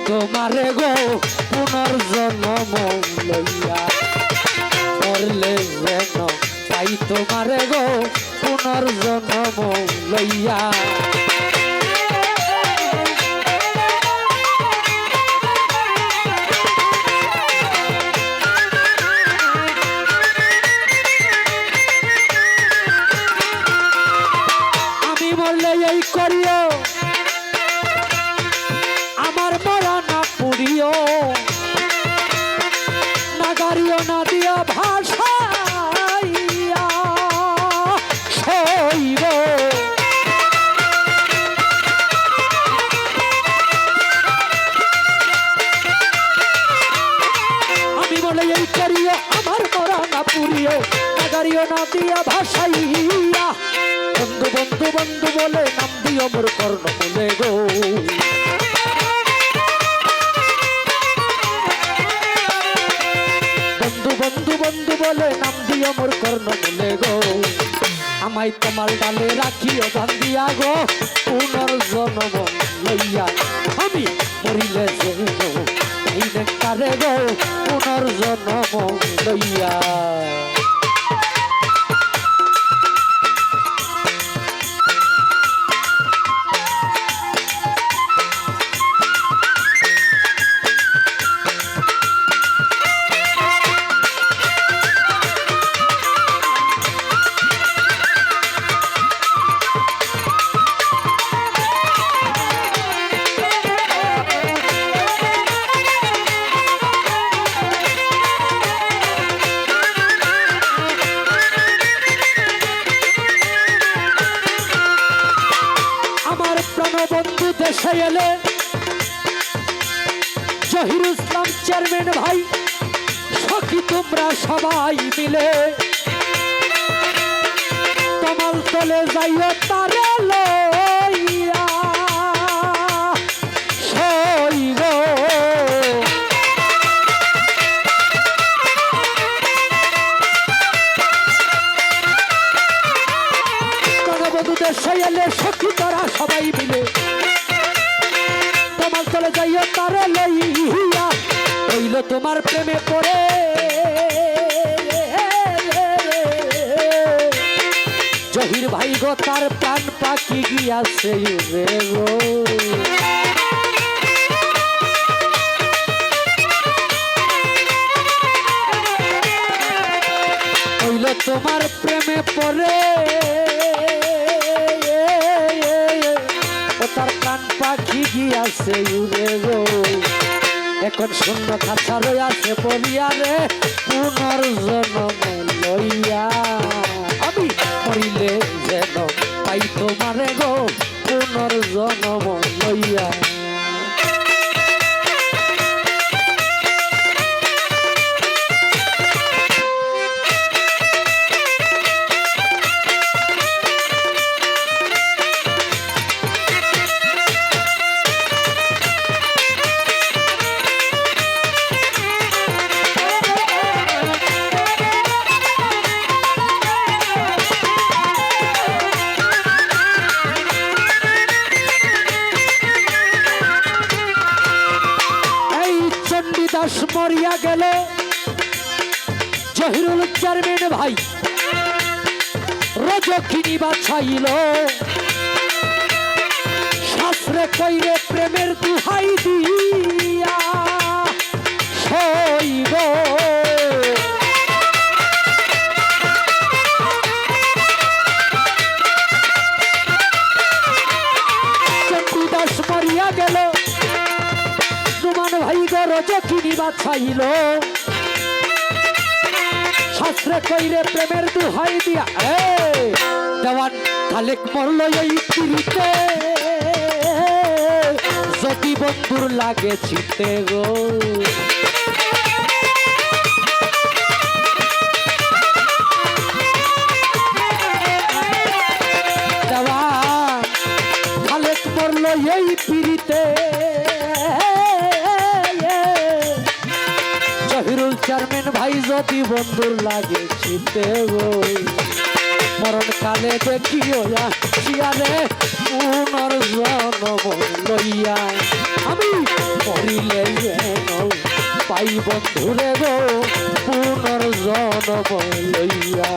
তোমারে গো পুনর্জন্ম লইয়া মরলে যেন পাই তোমারে গো পুনর্জন্ম লইয়া আমি মরলে এই করিও আমার মরা না পুরিও না গাড়িও না দিয়া ভাষাইয়া সইব আমি বলে এই করিও আমার মরা না পুরিও না গাড়িও না দিয়া ভাষাইয়া বন্ধু বন্ধু বন্ধু বলে নাম দিও মোর কর্ণ বলে গো বন্ধু বন্ধু বলে নাম দিও মোর কর্ণ বলে গো আমায় তোমার ডালে রাখিও বান্ধিয়া গো পুনর্জন্ম লইয়া আমি মরিলে যেন এই নেকটারে গো পুনর্জন্ম লইয়া বন্ধু দেশে এলে জহিরুল ইসলাম চেয়ারম্যান ভাই সখী তোমরা সবাই মিলে তোমার তলে যাইও তারে লইয়া সইব বন্ধু দেশে এলে সখী তোরা সবাই মিলে তোমার চলে যাইও তারে লইয়া হইল তোমার প্রেমে পড়ে জহির ভাই গো তার প্রাণ পাখি গিয়াছে রে গো হইল তোমার প্রেমে পড়ে তার প্রাণ পাখি গিয়াছে উড়ে গো এখন শূন্য খাঁচা রইয়াছে পড়িয়া রে পুনর্জন্ম লইয়া আমি মরিলে যেন পাই তোমারে গো পুনর্জন্ম লইয়া দাস মরিয়া গেল জহিরুল চেয়ারম্যান ভাই রজকিনী বাছাইল শাস্ত্রে কইরে প্রেমের দুহাই দিয়া সইব চন্ডী দাস মরিয়া গেল ভাই গো রজকিনী বাছাইল শাস্ত্রে কইরে প্রেমের দুহাই দিয়া দেওয়ান খালেক মরল এই পিড়িতে যদি বন্ধুর লাগে চিতে গো দেওয়ান খালেক মরল এই পিড়িতে জহিরুল চেয়ারম্যান ভাই যদি বন্ধুর লাগে চিতে গো মরণ কালে দেখিও শিয়ারে পুনর্জন্ম লইয়া আমি পাই বন্ধুরে গো পুনর্জন্ম লইয়া।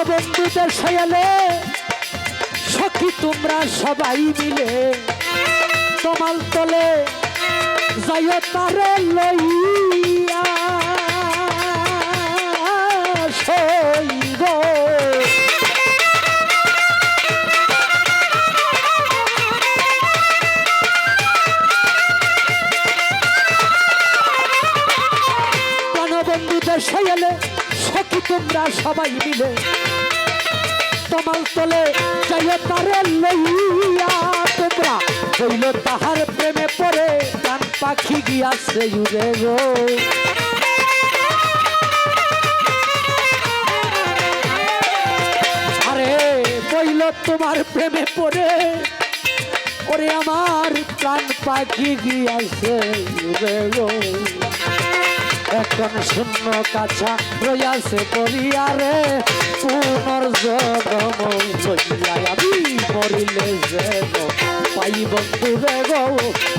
বন্ধুদের সয়ালে সখী তোমরা সবাই মিলে তোমাল তলে যাইও তারে লইয়া সইব। প্রাণবন্ধুদের সয়ালে সখী তোমরা সবাই মিলে তোমাল তলে যাইও তারে লইয়া। তোমরা হইল তাহার প্রেমে পড়ে প্রাণ পাখি গিয়াছে উড়ে গো। আরে বইল তোমার প্রেমে পড়ে ওরে আমার প্রাণ পাখি গিয়াছে উড়ে গো। এখন শূন্য কাছা রইয়াছে পরিয়ারে পুনর্জন্ম লইয়া। আমি মরিলে যেন পাই বন্ধুরে গো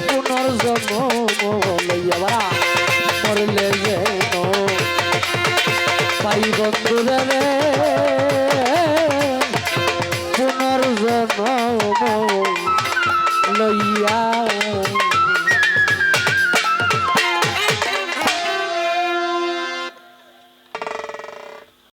পুনর্জন্ম লইয়া। মরিলে যেন পাই বন্ধুরে